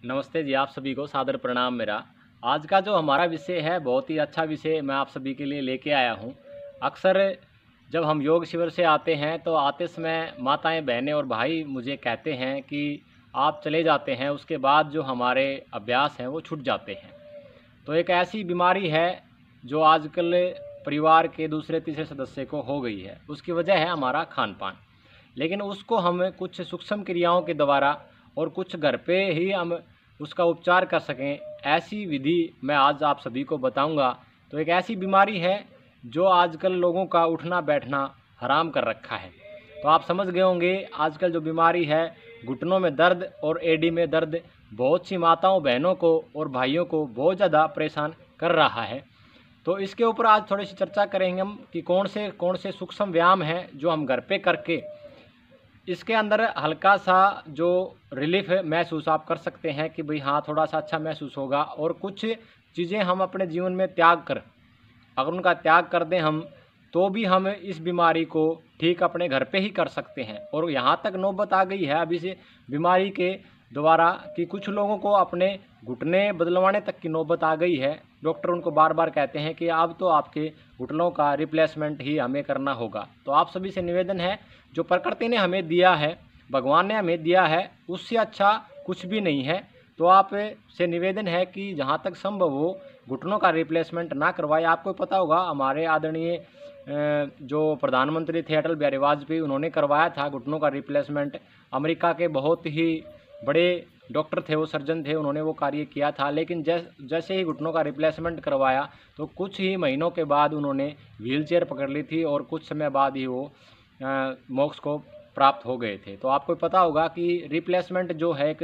नमस्ते जी, आप सभी को सादर प्रणाम मेरा। आज का जो हमारा विषय है बहुत ही अच्छा विषय मैं आप सभी के लिए लेके आया हूँ। अक्सर जब हम योग शिविर से आते हैं तो आते समय माताएं, बहनें और भाई मुझे कहते हैं कि आप चले जाते हैं, उसके बाद जो हमारे अभ्यास हैं वो छूट जाते हैं। तो एक ऐसी बीमारी है जो आजकल परिवार के दूसरे तीसरे सदस्य को हो गई है। उसकी वजह है हमारा खान पान, लेकिन उसको हम कुछ सूक्ष्म क्रियाओं के द्वारा और कुछ घर पे ही हम उसका उपचार कर सकें, ऐसी विधि मैं आज आप सभी को बताऊंगा। तो एक ऐसी बीमारी है जो आजकल लोगों का उठना बैठना हराम कर रखा है। तो आप समझ गए होंगे आजकल जो बीमारी है, घुटनों में दर्द और एडी में दर्द बहुत सी माताओं, बहनों को और भाइयों को बहुत ज़्यादा परेशान कर रहा है। तो इसके ऊपर आज थोड़ी सी चर्चा करेंगे हम कि कौन से सूक्ष्म व्यायाम हैं जो हम घर पे करके इसके अंदर हल्का सा जो रिलीफ महसूस आप कर सकते हैं कि भाई हाँ, थोड़ा सा अच्छा महसूस होगा। और कुछ चीज़ें हम अपने जीवन में त्याग कर, अगर उनका त्याग कर दें हम, तो भी हम इस बीमारी को ठीक अपने घर पे ही कर सकते हैं। और यहाँ तक नौबत आ गई है अभी से बीमारी के द्वारा कि कुछ लोगों को अपने घुटने बदलवाने तक की नौबत आ गई है। डॉक्टर उनको बार बार कहते हैं कि अब तो आपके घुटनों का रिप्लेसमेंट ही हमें करना होगा। तो आप सभी से निवेदन है, जो प्रकृति ने हमें दिया है, भगवान ने हमें दिया है, उससे अच्छा कुछ भी नहीं है। तो आप से निवेदन है कि जहाँ तक संभव हो घुटनों का रिप्लेसमेंट ना करवाए। आपको पता होगा हमारे आदरणीय जो प्रधानमंत्री थे अटल बिहारी वाजपेयी, उन्होंने करवाया था घुटनों का रिप्लेसमेंट। अमेरिका के बहुत ही बड़े डॉक्टर थे, वो सर्जन थे, उन्होंने वो कार्य किया था। लेकिन जैसे ही घुटनों का रिप्लेसमेंट करवाया तो कुछ ही महीनों के बाद उन्होंने व्हीलचेयर पकड़ ली थी और कुछ समय बाद ही वो मोक्ष को प्राप्त हो गए थे। तो आपको पता होगा कि रिप्लेसमेंट जो है एक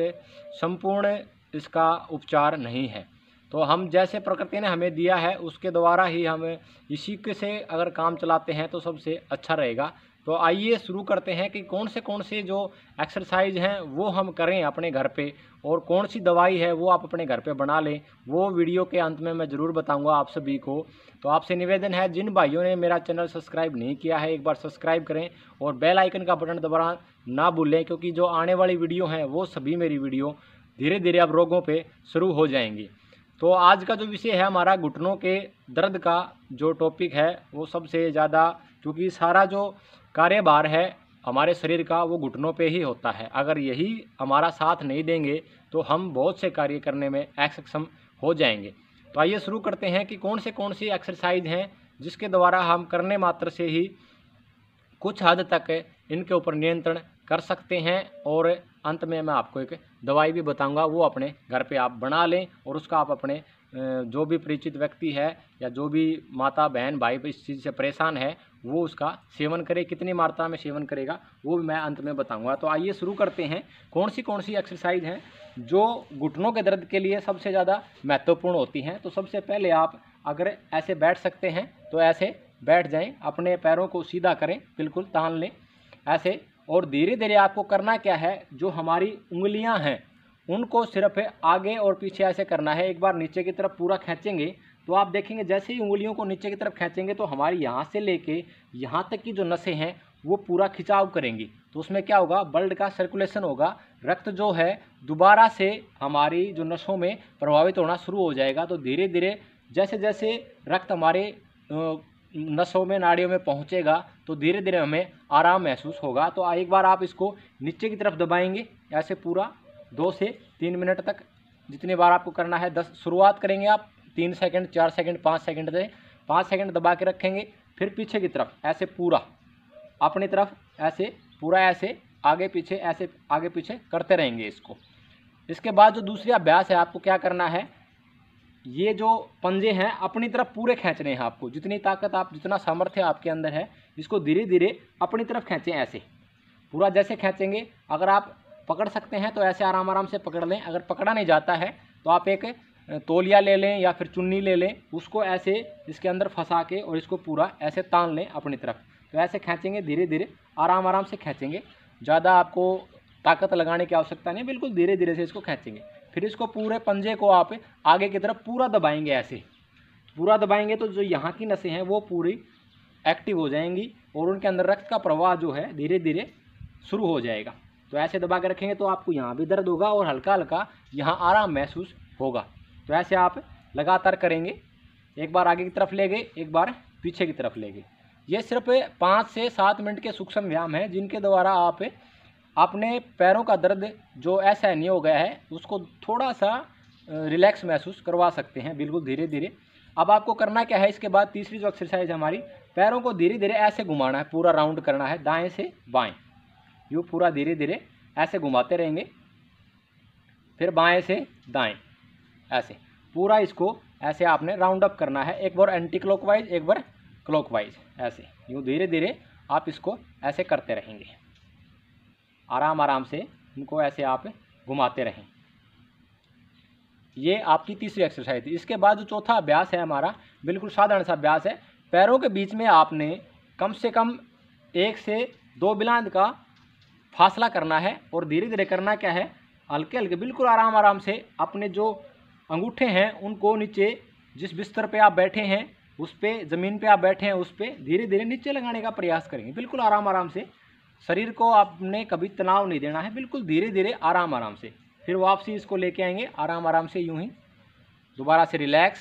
संपूर्ण इसका उपचार नहीं है। तो हम जैसे प्रकृति ने हमें दिया है उसके द्वारा ही हम इसी के से अगर काम चलाते हैं तो सबसे अच्छा रहेगा। तो आइए शुरू करते हैं कि कौन से जो एक्सरसाइज हैं वो हम करें अपने घर पे, और कौन सी दवाई है वो आप अपने घर पे बना लें। वो वीडियो के अंत में मैं ज़रूर बताऊंगा आप सभी को। तो आपसे निवेदन है, जिन भाइयों ने मेरा चैनल सब्सक्राइब नहीं किया है एक बार सब्सक्राइब करें और बेल आइकन का बटन दबाना ना भूलें, क्योंकि जो आने वाली वीडियो हैं वो सभी मेरी वीडियो धीरे धीरे अब रोगों पर शुरू हो जाएंगी। तो आज का जो विषय है हमारा घुटनों के दर्द का जो टॉपिक है वो सबसे ज़्यादा, क्योंकि सारा जो कार्यभार है हमारे शरीर का वो घुटनों पे ही होता है। अगर यही हमारा साथ नहीं देंगे तो हम बहुत से कार्य करने में असक्षम हो जाएंगे। तो आइए शुरू करते हैं कि कौन सी एक्सरसाइज हैं जिसके द्वारा हम करने मात्र से ही कुछ हद तक इनके ऊपर नियंत्रण कर सकते हैं। और अंत में मैं आपको एक दवाई भी बताऊंगा, वो अपने घर पे आप बना लें और उसका आप अपने जो भी परिचित व्यक्ति है या जो भी माता बहन भाई इस चीज़ से परेशान है वो उसका सेवन करे। कितनी मात्रा में सेवन करेगा वो भी मैं अंत में बताऊंगा। तो आइए शुरू करते हैं कौन सी एक्सरसाइज हैं जो घुटनों के दर्द के लिए सबसे ज़्यादा महत्वपूर्ण होती हैं। तो सबसे पहले आप अगर ऐसे बैठ सकते हैं तो ऐसे बैठ जाएं, अपने पैरों को सीधा करें, बिल्कुल तान लें ऐसे। और धीरे धीरे आपको करना क्या है, जो हमारी उंगलियां हैं उनको सिर्फ आगे और पीछे ऐसे करना है। एक बार नीचे की तरफ पूरा खींचेंगे तो आप देखेंगे जैसे ही उंगलियों को नीचे की तरफ खींचेंगे तो हमारी यहाँ से लेके यहाँ तक की जो नसें हैं वो पूरा खिंचाव करेंगी। तो उसमें क्या होगा, ब्लड का सर्कुलेशन होगा, रक्त जो है दोबारा से हमारी जो नसों में प्रभावित होना शुरू हो जाएगा। तो धीरे धीरे जैसे जैसे रक्त हमारे नसों में, नाड़ियों में पहुंचेगा तो धीरे धीरे हमें आराम महसूस होगा। तो एक बार आप इसको नीचे की तरफ दबाएंगे ऐसे पूरा 2 से 3 मिनट तक, जितनी बार आपको करना है। 10 शुरुआत करेंगे आप 3 सेकंड, 4 सेकंड, 5 सेकंड से 5 सेकंड दबा के रखेंगे। फिर पीछे की तरफ ऐसे पूरा अपनी तरफ ऐसे पूरा ऐसे आगे पीछे ऐसे आगे पीछे करते रहेंगे इसको। इसके बाद जो दूसरी अभ्यास है, आपको क्या करना है, ये जो पंजे हैं अपनी तरफ पूरे खींचने हैं आपको। जितनी ताकत आप, जितना सामर्थ्य आपके अंदर है, इसको धीरे धीरे अपनी तरफ खींचें ऐसे पूरा। जैसे खींचेंगे, अगर आप पकड़ सकते हैं तो ऐसे आराम आराम से पकड़ लें। अगर पकड़ा नहीं जाता है तो आप एक तौलिया ले लें या फिर चुन्नी ले लें, उसको ऐसे इसके अंदर फंसा के और इसको पूरा ऐसे तान लें अपनी तरफ। तो ऐसे खींचेंगे, धीरे धीरे आराम आराम से खींचेंगे, ज़्यादा आपको ताकत लगाने की आवश्यकता नहीं, बिल्कुल धीरे धीरे से इसको खींचेंगे। फिर इसको पूरे पंजे को आप आगे की तरफ पूरा दबाएंगे, ऐसे पूरा दबाएंगे तो जो यहाँ की नसें हैं वो पूरी एक्टिव हो जाएंगी और उनके अंदर रक्त का प्रवाह जो है धीरे धीरे शुरू हो जाएगा। तो ऐसे दबा के रखेंगे तो आपको यहाँ भी दर्द होगा और हल्का हल्का यहाँ आराम महसूस होगा। तो ऐसे आप लगातार करेंगे, एक बार आगे की तरफ ले गए, एक बार पीछे की तरफ ले गए। ये सिर्फ 5 से 7 मिनट के सूक्ष्म व्यायाम हैं जिनके द्वारा आप अपने पैरों का दर्द जो असहनीय हो गया है उसको थोड़ा सा रिलैक्स महसूस करवा सकते हैं, बिल्कुल धीरे धीरे। अब आपको करना क्या है, इसके बाद तीसरी जो एक्सरसाइज है हमारी, पैरों को धीरे धीरे ऐसे घुमाना है, पूरा राउंड करना है, दाएं से बाएं, यूँ पूरा धीरे धीरे ऐसे घुमाते रहेंगे, फिर बाएं से दाएं, ऐसे पूरा इसको ऐसे आपने राउंड अप करना है। एक बार एंटी क्लॉकवाइज, एक बार क्लॉकवाइज, ऐसे यूँ धीरे धीरे आप इसको ऐसे करते रहेंगे, आराम आराम से इनको ऐसे आप घुमाते रहें। ये आपकी तीसरी एक्सरसाइज थी। इसके बाद जो चौथा अभ्यास है हमारा, बिल्कुल साधारण सा अभ्यास है। पैरों के बीच में आपने कम से कम 1 से 2 बिलांद का फासला करना है और धीरे धीरे करना क्या है, हल्के हल्के बिल्कुल आराम आराम से अपने जो अंगूठे हैं उनको नीचे, जिस बिस्तर पे आप बैठे हैं उस पे, ज़मीन पे आप बैठे हैं उस पे धीरे धीरे नीचे लगाने का प्रयास करेंगे, बिल्कुल आराम आराम से। शरीर को आपने कभी तनाव नहीं देना है, बिल्कुल धीरे धीरे आराम आराम से। फिर वापसी इसको लेके आएंगे आराम आराम से, यूं ही दोबारा से रिलैक्स,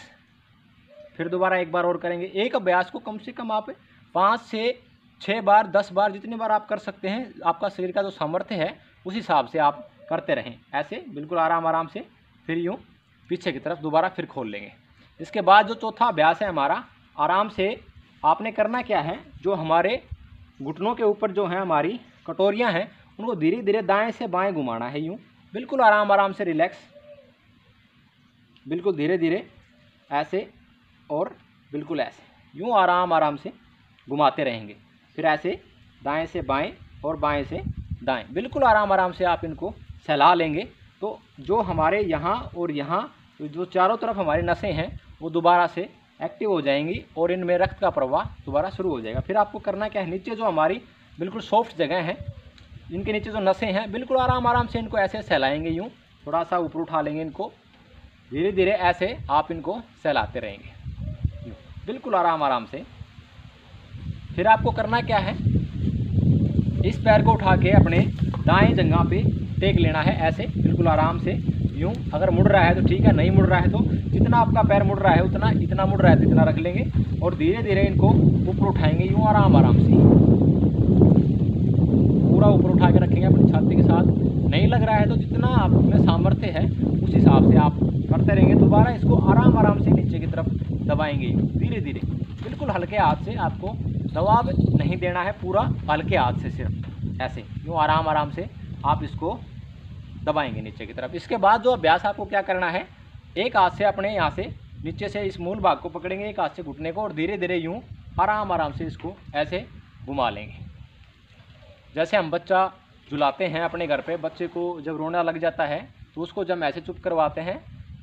फिर दोबारा एक बार और करेंगे। एक अभ्यास को कम से कम आप 5 से 6 बार, 10 बार, जितनी बार आप कर सकते हैं, आपका शरीर का जो सामर्थ्य है उस हिसाब से आप करते रहें, ऐसे बिल्कुल आराम आराम से। फिर यूँ पीछे की तरफ दोबारा फिर खोल लेंगे। इसके बाद जो चौथा अभ्यास है हमारा, आराम से आपने करना क्या है, जो हमारे घुटनों के ऊपर जो है हमारी कटोरियाँ हैं उनको धीरे धीरे दाएं से बाएं घुमाना है, यूँ बिल्कुल आराम आराम से, रिलैक्स, बिल्कुल धीरे धीरे ऐसे और बिल्कुल ऐसे, यूँ आराम आराम से घुमाते रहेंगे। फिर ऐसे दाएं से बाएं और बाएं से दाएं, बिल्कुल आराम आराम से आप इनको सहला लेंगे। तो जो हमारे यहाँ और यहाँ जो चारों तरफ हमारी नसें हैं वो दोबारा से एक्टिव हो जाएंगी और इनमें रक्त का प्रवाह दोबारा शुरू हो जाएगा। फिर आपको करना क्या है, नीचे जो हमारी बिल्कुल सॉफ्ट जगह है, इनके नीचे जो नसें हैं, बिल्कुल आराम आराम से इनको ऐसे सहलाएंगे, यूँ थोड़ा सा ऊपर उठा लेंगे इनको, धीरे धीरे ऐसे आप इनको सहलाते रहेंगे, यूँ बिल्कुल आराम आराम से। फिर आपको करना क्या है, इस पैर को उठा के अपने दाएं जंघा पे टेक लेना है, ऐसे बिल्कुल आराम से, यूँ। अगर मुड़ रहा है तो ठीक है, नहीं मुड़ रहा है तो जितना आपका पैर मुड़ रहा है उतना, इतना मुड़ रहा है तो इतना रख लेंगे और धीरे धीरे इनको ऊपर उठाएंगे, यूँ आराम आराम से, पूरा ऊपर उठा के रखेंगे अपनी छाती के साथ। नहीं लग रहा है तो जितना आप में सामर्थ्य है उस हिसाब से आप करते रहेंगे। दोबारा इसको आराम आराम से नीचे की तरफ दबाएंगे, धीरे धीरे, बिल्कुल हल्के हाथ से, आपको दबाव नहीं देना है, पूरा हल्के हाथ से, सिर्फ ऐसे यूँ आराम आराम से आप इसको दबाएंगे नीचे की तरफ। इसके बाद जो अभ्यास आपको क्या करना है, एक हाथ से अपने यहाँ से नीचे से इस मूल भाग को पकड़ेंगे, एक हाथ से घुटने को, और धीरे धीरे यूँ आराम आराम से इसको ऐसे घुमा लेंगे। जैसे हम बच्चा झुलाते हैं अपने घर पे, बच्चे को जब रोना लग जाता है तो उसको जब ऐसे चुप करवाते हैं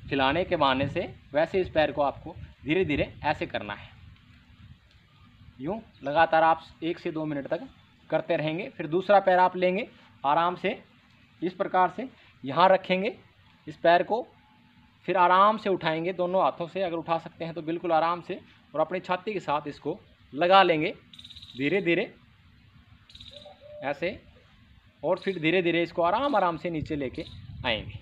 खिलाने के बहाने से, वैसे इस पैर को आपको धीरे धीरे ऐसे करना है, यूँ लगातार आप 1 से 2 मिनट तक करते रहेंगे। फिर दूसरा पैर आप लेंगे आराम से, इस प्रकार से यहाँ रखेंगे इस पैर को, फिर आराम से उठाएंगे दोनों हाथों से, अगर उठा सकते हैं तो बिल्कुल आराम से, और अपनी छाती के साथ इसको लगा लेंगे धीरे धीरे ऐसे, और फिर धीरे धीरे इसको आराम आराम से नीचे लेके आएंगे,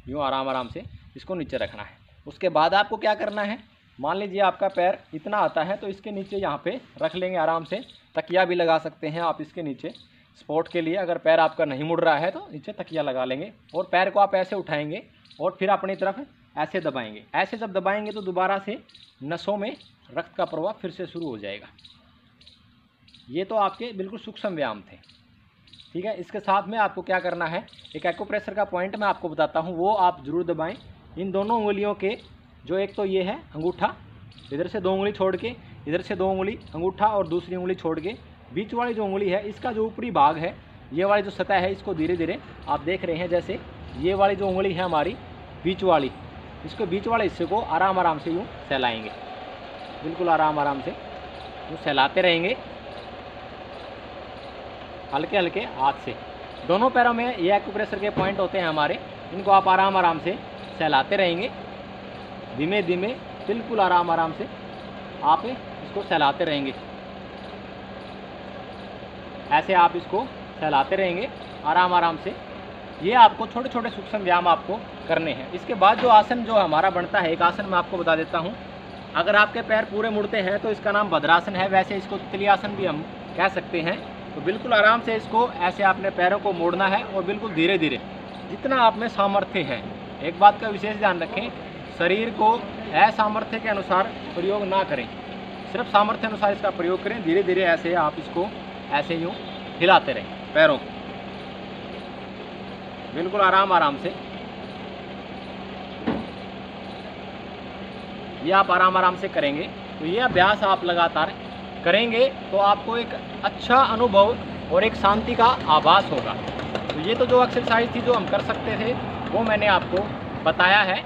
यूँ आराम आराम से इसको नीचे रखना है। उसके बाद आपको क्या करना है, मान लीजिए आपका पैर इतना आता है तो इसके नीचे यहाँ पे रख लेंगे आराम से, तकिया भी लगा सकते हैं आप इसके नीचे सपोर्ट के लिए। अगर पैर आपका नहीं मुड़ रहा है तो नीचे तकिया लगा लेंगे, और पैर को आप ऐसे उठाएंगे और फिर अपनी तरफ ऐसे दबाएंगे। ऐसे जब दबाएंगे तो दोबारा से नसों में रक्त का प्रवाह फिर से शुरू हो जाएगा। ये तो आपके बिल्कुल सूक्ष्म व्यायाम थे, ठीक है। इसके साथ में आपको क्या करना है, एक एक्यूप्रेशर का पॉइंट मैं आपको बताता हूँ, वो आप ज़रूर दबाएं। इन दोनों उंगलियों के जो, एक तो ये है अंगूठा, इधर से 2 उंगली छोड़ के, इधर से 2 उंगली अंगूठा और दूसरी उंगली छोड़ के, बीच वाली जो उंगली है इसका जो ऊपरी भाग है, ये वाली जो सतह है, इसको धीरे धीरे आप देख रहे हैं, जैसे ये वाली जो उंगली है हमारी बीच वाली, इसके बीच वाले हिस्से को आराम आराम से यूँ सहलाएंगे, बिल्कुल आराम आराम से यूँ सहलाते रहेंगे हल्के हल्के हाथ से। दोनों पैरों में ये एक्यूप्रेशर के पॉइंट होते हैं हमारे, इनको आप आराम आराम से सहलाते रहेंगे, धीमे धीमे, बिल्कुल आराम आराम से आप इसको सहलाते रहेंगे। ऐसे आप इसको सहलाते रहेंगे आराम आराम से। ये आपको छोटे छोटे सूक्ष्म व्यायाम आपको करने हैं। इसके बाद जो आसन जो हमारा बनता है, एक आसन मैं आपको बता देता हूँ। अगर आपके पैर पूरे मुड़ते हैं तो इसका नाम भद्रासन है, वैसे इसको तितली आसन भी हम कह सकते हैं। तो बिल्कुल आराम से इसको ऐसे आपने पैरों को मोड़ना है और बिल्कुल धीरे धीरे जितना आप में सामर्थ्य है। एक बात का विशेष ध्यान रखें, शरीर को असामर्थ्य के अनुसार प्रयोग ना करें, सिर्फ सामर्थ्य अनुसार इसका प्रयोग करें। धीरे धीरे ऐसे आप इसको ऐसे यूँ हिलाते रहें पैरों को, बिल्कुल आराम आराम से। ये आप आराम आराम से करेंगे तो ये अभ्यास आप लगातार करेंगे तो आपको एक अच्छा अनुभव और एक शांति का आभास होगा। तो ये तो जो एक्सरसाइज थी जो हम कर सकते थे वो मैंने आपको बताया है।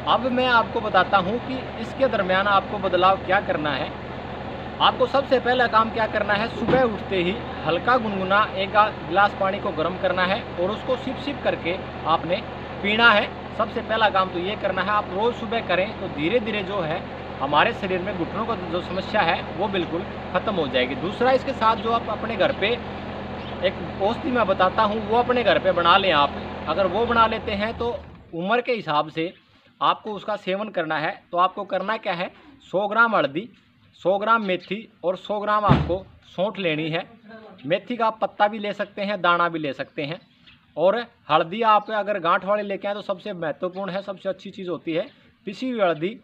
अब मैं आपको बताता हूँ कि इसके दरमियान आपको बदलाव क्या करना है। आपको सबसे पहला काम क्या करना है, सुबह उठते ही हल्का गुनगुना एक गिलास पानी को गर्म करना है और उसको सिप सिप करके आपने पीना है। सबसे पहला काम तो ये करना है। आप रोज़ सुबह करें तो धीरे धीरे जो है हमारे शरीर में घुटनों का जो समस्या है वो बिल्कुल ख़त्म हो जाएगी। दूसरा, इसके साथ जो आप अपने घर पे एक औषधि मैं बताता हूँ वो अपने घर पे बना लें आप। अगर वो बना लेते हैं तो उम्र के हिसाब से आपको उसका सेवन करना है। तो आपको करना क्या है, 100 ग्राम हल्दी, 100 ग्राम मेथी और 100 ग्राम आपको सौंठ लेनी है। मेथी का पत्ता भी ले सकते हैं, दाना भी ले सकते हैं। और हल्दी आप अगर गांठ वाले लेके आए तो सबसे महत्वपूर्ण है, सबसे अच्छी चीज़ होती है। पिसी हुई हल्दी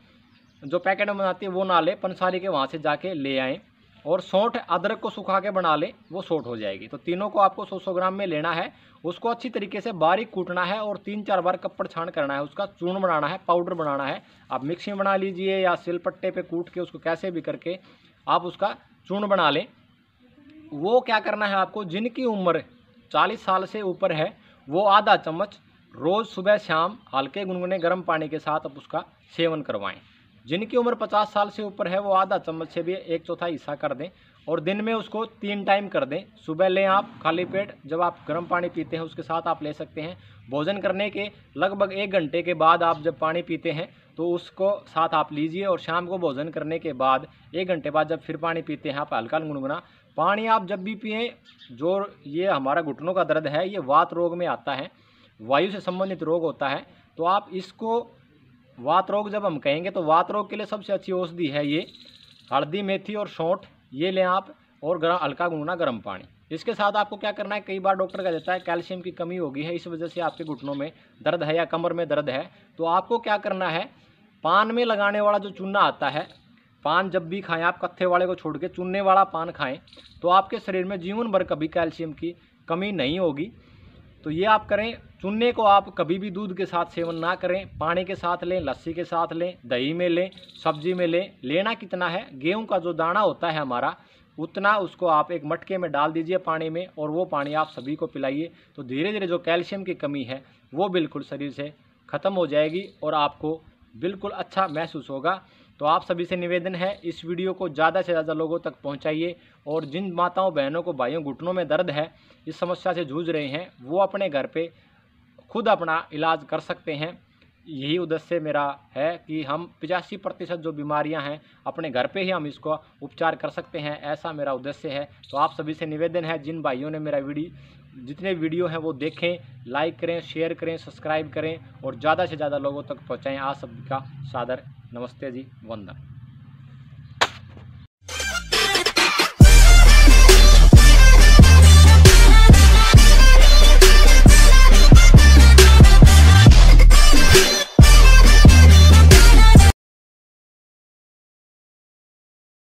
जो पैकेट में बनाती है वो ना ले, पंसारी के वहाँ से जाके ले आएँ। और सौंठ अदरक को सुखा के बना ले, वो सौंठ हो जाएगी। तो तीनों को आपको 100-100 ग्राम में लेना है। उसको अच्छी तरीके से बारीक कूटना है और 3-4 बार कपड़ छान करना है। उसका चूर्ण बनाना है, पाउडर बनाना है। आप मिक्सी में बना लीजिए या सिलपट्टे पे कूट के उसको कैसे भी करके आप उसका चूर्ण बना लें। वो क्या करना है आपको, जिनकी उम्र 40 साल से ऊपर है वो आधा चम्मच रोज़ सुबह शाम हल्के गुनगुने गर्म पानी के साथ आप उसका सेवन करवाएं। जिनकी उम्र 50 साल से ऊपर है वो आधा चम्मच से भी 1/4 हिस्सा कर दें और दिन में उसको 3 टाइम कर दें। सुबह लें आप खाली पेट, जब आप गर्म पानी पीते हैं उसके साथ आप ले सकते हैं। भोजन करने के लगभग 1 घंटे के बाद आप जब पानी पीते हैं तो उसको साथ आप लीजिए। और शाम को भोजन करने के बाद 1 घंटे बाद जब फिर पानी पीते हैं आप हल्का गुनगुना पानी आप जब भी पिएँ। जो ये हमारा घुटनों का दर्द है ये वात रोग में आता है, वायु से संबंधित रोग होता है। तो आप इसको वात रोग जब हम कहेंगे तो वात रोग के लिए सबसे अच्छी औषधि है ये हल्दी, मेथी और सौंठ, ये लें आप। और गर्म हल्का गुनगुना गर्म पानी। इसके साथ आपको क्या करना है, कई बार डॉक्टर कह देता है कैल्शियम की कमी हो गई है, इस वजह से आपके घुटनों में दर्द है या कमर में दर्द है। तो आपको क्या करना है, पान में लगाने वाला जो चूना आता है, पान जब भी खाएं आप कत्थे वाले को छोड़ के चूने वाला पान खाएं तो आपके शरीर में जीवन भर कभी कैल्शियम की कमी नहीं होगी। तो ये आप करें। चूने को आप कभी भी दूध के साथ सेवन ना करें, पानी के साथ लें, लस्सी के साथ लें, दही में लें, सब्जी में लें। लेना कितना है, गेहूं का जो दाना होता है हमारा उतना उसको आप एक मटके में डाल दीजिए पानी में और वो पानी आप सभी को पिलाइए। तो धीरे धीरे जो कैल्शियम की कमी है वो बिल्कुल शरीर से ख़त्म हो जाएगी और आपको बिल्कुल अच्छा महसूस होगा। तो आप सभी से निवेदन है, इस वीडियो को ज़्यादा से ज़्यादा लोगों तक पहुंचाइए। और जिन माताओं बहनों को भाइयों घुटनों में दर्द है, इस समस्या से जूझ रहे हैं, वो अपने घर पे खुद अपना इलाज कर सकते हैं। यही उद्देश्य मेरा है कि हम 85% जो बीमारियां हैं अपने घर पे ही हम इसको उपचार कर सकते हैं, ऐसा मेरा उद्देश्य है। तो आप सभी से निवेदन है, जिन भाइयों ने मेरा जितने वीडियो हैं वो देखें, लाइक करें, शेयर करें, सब्सक्राइब करें और ज़्यादा से ज़्यादा लोगों तक पहुँचाएँ। आप सबका सादर नमस्ते जी, वंदन।